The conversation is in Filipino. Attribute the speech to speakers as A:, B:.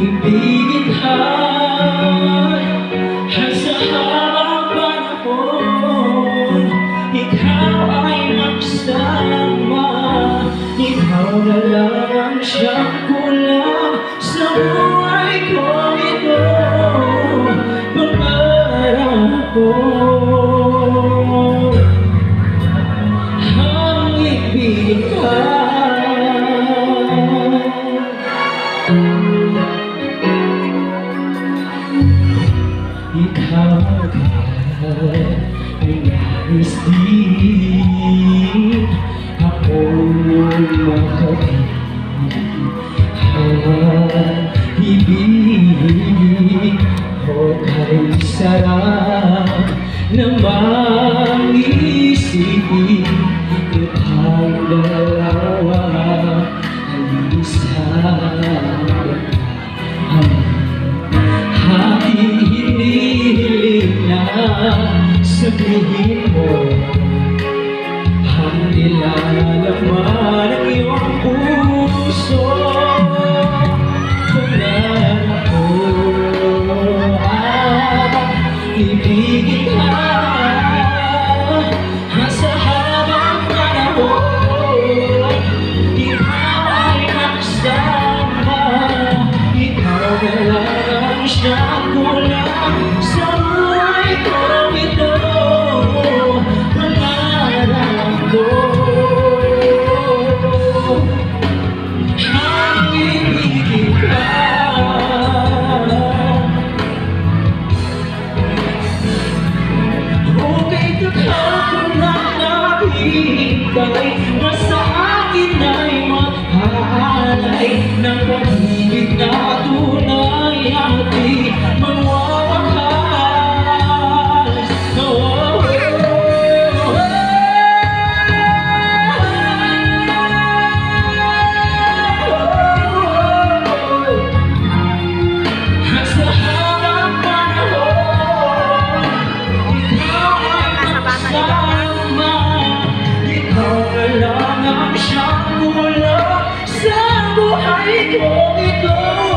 A: ibigin ka sa habang panahon. Ikaw ay magsama, ikaw na lang ang siyang kulang sa buhay ko ito. Pangarap ko ang ibigin ka. Ikaw ay nais din akong makabig. Ibig ko kay sarap namang isipin. Itang dalawa ay isang aking hinihiling na sabihin mo ang nilalaman ng iyong puso. Kailan ako ibigin ka sa habang panahon. Ikaw ay magsama, ikaw na lang ang siyang kulang sa buhay ko ito. Pangarap ko ang ibigin ka. Okay ka kung nakahintay na sa akin ay mahalay ng pag-ibig na tunay at di magwawakas. Sa habang panahon, ikaw ay magsama, ikaw na lang ang siyang kulang sa buhay ko ito.